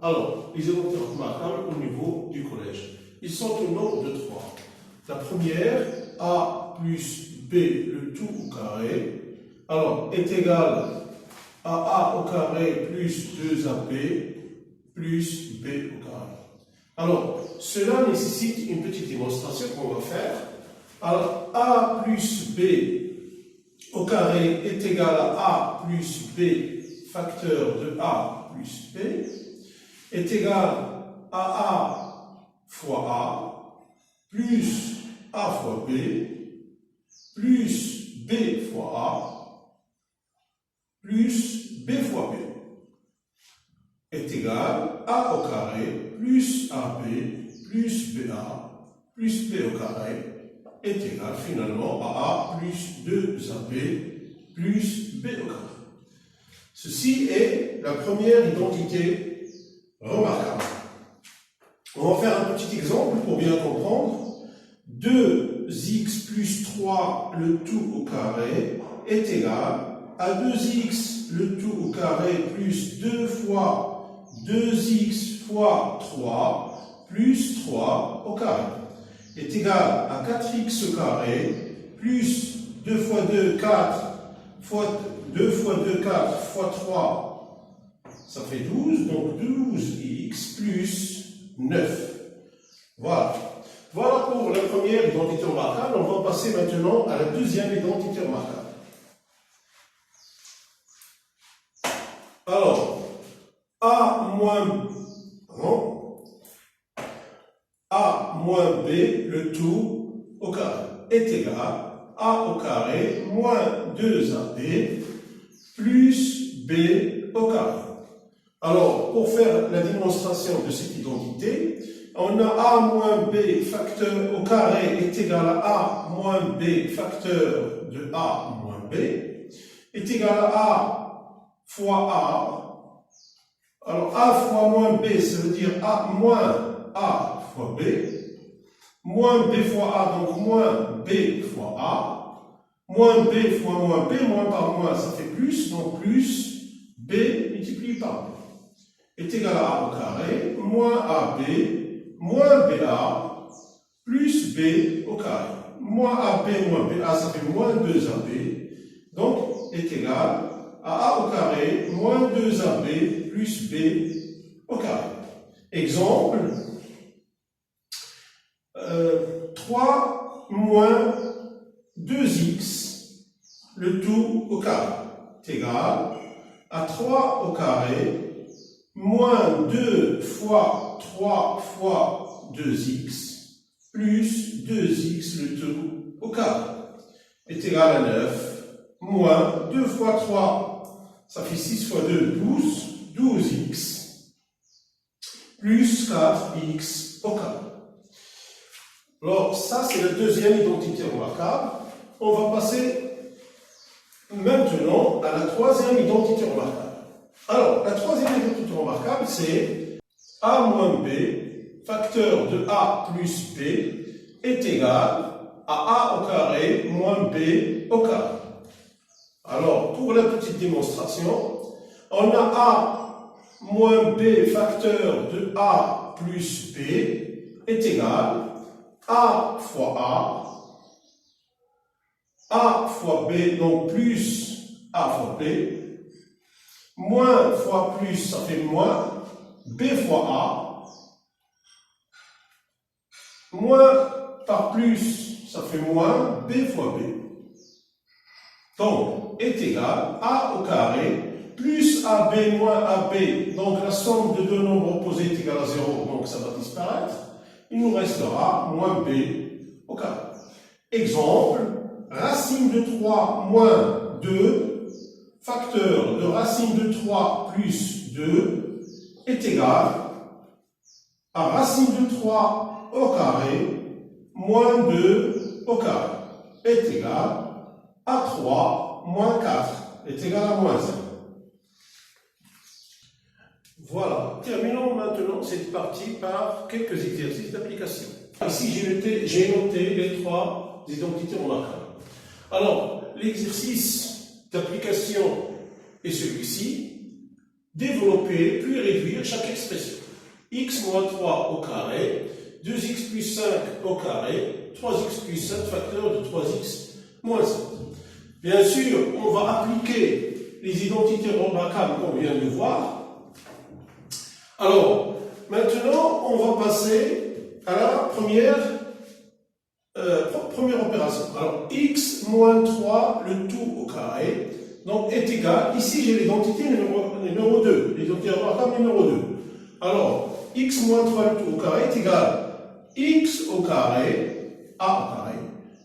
Alors, les identités remarquables au niveau du collège. Ils sont au nombre de 3. La première, A plus B, le tout au carré, alors, est égal à A au carré plus 2AB plus B au carré. Alors, cela nécessite une petite démonstration qu'on va faire. Alors, A plus B au carré est égal à A plus B facteur de A plus B est égal à A fois A plus A fois B plus B fois A plus B fois B est égal à A au carré plus AB plus BA plus B au carré est égal finalement à A plus 2AB plus B au carré. Ceci est la première identité remarquable. On va faire un petit exemple pour bien comprendre. 2x plus 3 le tout au carré est égal à 2x le tout au carré plus 2 fois 2x fois 3 plus 3 au carré est égal à 4x au carré plus 2 fois 2, 4 fois 2 fois 2, 4 fois 3, ça fait 12, donc 12x plus 9. Voilà. Voilà pour la première identité remarquable. On va passer maintenant à la deuxième identité remarquable. Alors, A moins B, le tout au carré, est égal à A au carré moins 2AB plus B au carré. Alors, pour faire la démonstration de cette identité, on a A moins B facteur au carré est égal à A moins B facteur de A moins B est égal à A fois A. Alors, A fois moins B, ça veut dire A moins A fois B, moins B fois A, donc moins B fois A, moins B fois moins B, moins par moins, ça fait plus, donc plus B multiplié par B est égal à A au carré, moins AB, moins BA, plus B au carré. Moins AB moins BA, ça fait moins 2AB, donc est égal à A au carré, moins 2AB, plus B au carré. Exemple, 3 moins 2x, le tout au carré, est égal à 3 au carré, moins 2 fois 3 fois 2x, plus 2x le tout au carré, est égal à 9, moins 2 fois 3, ça fait 6 fois 2, 12, 12x, plus 4x au carré. Alors, ça, c'est la deuxième identité remarquable. On va passer maintenant à la troisième identité remarquable. Alors, la troisième identité remarquable, c'est A moins B, facteur de A plus B, est égal à A au carré moins B au carré. Alors, pour la petite démonstration, on a A moins B facteur de A plus B est égal à A fois A fois B, donc plus A fois B, moins fois plus, ça fait moins, B fois A, moins par plus, ça fait moins, B fois B. Donc, est égal à A au carré, plus AB moins AB, donc la somme de deux nombres opposés est égale à 0, donc ça va disparaître. Il nous restera moins B au carré. Exemple, racine de 3 moins 2, facteur de racine de 3 plus 2 est égal à racine de 3 au carré moins 2 au carré est égal à 3 moins 4 est égal à moins 1. Voilà, terminons maintenant cette partie par quelques exercices d'application. Ici, j'ai noté les trois identités remarquables. Alors, l'exercice d'application est celui-ci. développer puis réduire chaque expression. X moins 3 au carré, 2x plus 5 au carré, 3x plus 7 facteur de 3x moins 7. Bien sûr, on va appliquer les identités remarquables qu'on vient de voir. Alors, maintenant, on va passer à la première opération. Alors, x moins 3, le tout au carré, donc est égal, ici j'ai l'identité numéro 2, l'identité remarquable numéro 2. Alors, x moins 3, le tout au carré est égal x au carré, a au carré,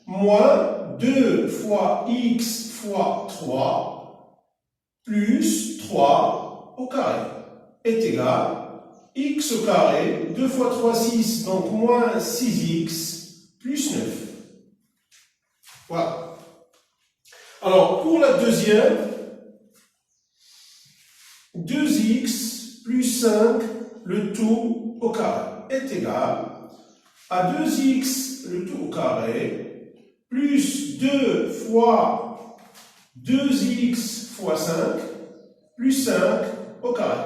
moins 2 fois x fois 3, plus 3 au carré, est égal x au carré, 2 fois 3, 6, donc moins 6x, plus 9. Voilà. Alors, pour la deuxième, 2x plus 5, le tout au carré, est égal à 2x, le tout au carré, plus 2 fois 2x fois 5, plus 5 au carré.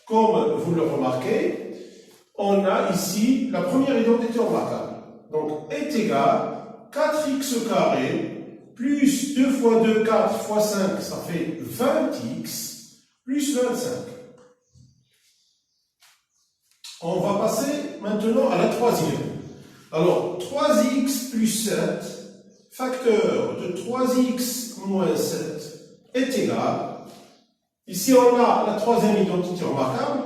Comme vous le remarquez, on a ici la première identité remarquable. Donc, est égal 4x au carré, plus 2 fois 2, 4 fois 5, ça fait 20x, plus 25. On va passer maintenant à la troisième. Alors, 3x plus 7, facteur de 3x moins 7, est égal. Ici, on a la troisième identité remarquable,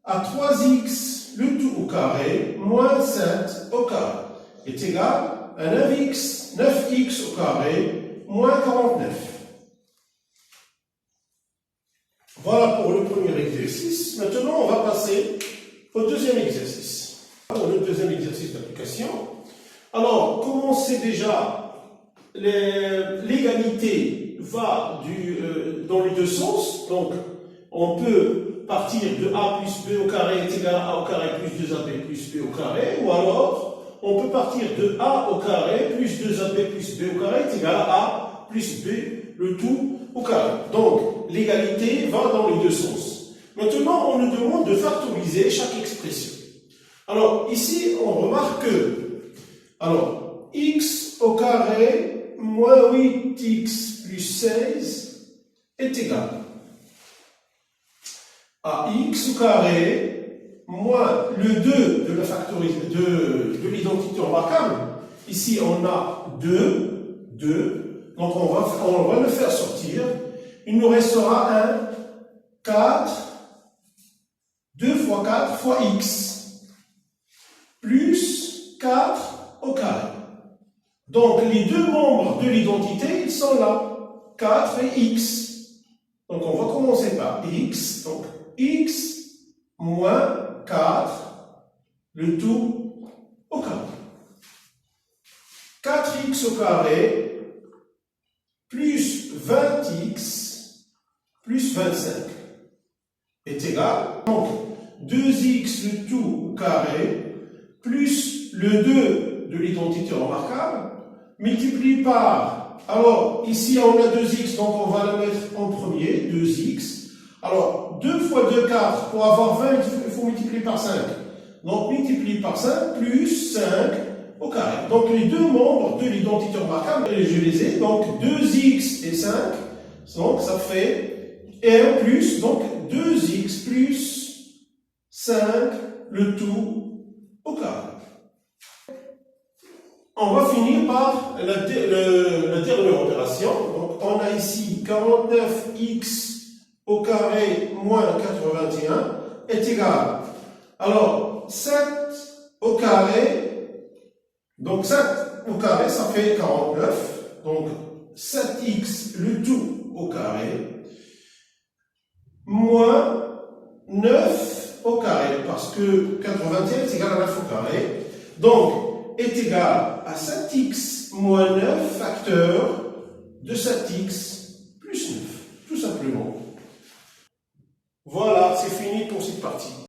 à 3x, le tout au carré, moins 7 au carré, est égal à 9x au carré, moins 49. Voilà pour le premier exercice. Maintenant, on va passer au deuxième exercice. Pour le deuxième exercice d'application. Alors, comme on sait déjà, l'égalité va dans les deux sens. Donc, on peut partir de a plus b au carré est égal à a au carré plus 2ab plus b au carré. Ou alors, on peut partir de a au carré plus 2ab plus b au carré est égal à a plus b, le tout au carré. Donc, l'égalité va dans les deux sens. Maintenant, on nous demande de factoriser chaque expression. Alors, ici, on remarque que, alors, x au carré moins 8x plus 16 est égal à x au carré moins le 2 de la factorisation de l'identité remarquable. Ici, on a 2, donc on va le faire sortir. Il nous restera 1, 4, 2 fois 4 fois x, plus 4 au carré. Donc, les deux membres de l'identité, ils sont là, 4 et x. Donc, on va commencer par x. Donc, x moins 4, le tout au carré. 4x au carré, plus 20x, plus 25, est égal. Donc, 2x, le tout au carré, plus le 2 de l'identité remarquable, multiplié par, alors ici on a 2x, donc on va la mettre en premier, 2x. Alors 2 fois 2, 4, pour avoir 20, il faut multiplier par 5. Donc multiplié par 5, plus 5 au carré. Donc les deux membres de l'identité remarquable, je les ai, donc 2x et 5, donc ça fait 1 plus, donc 2x plus 5, le tout au carré. On va finir par la dernière opération. Donc, on a ici 49x au carré moins 81 est égal. Alors, 7 au carré, donc 7 au carré, ça fait 49. Donc, 7x, le tout au carré, moins 9 au carré, parce que 81 est égal à 9 au carré. Donc, est égal à 7x moins 9 facteur de 7x plus 9, tout simplement. Voilà, c'est fini pour cette partie.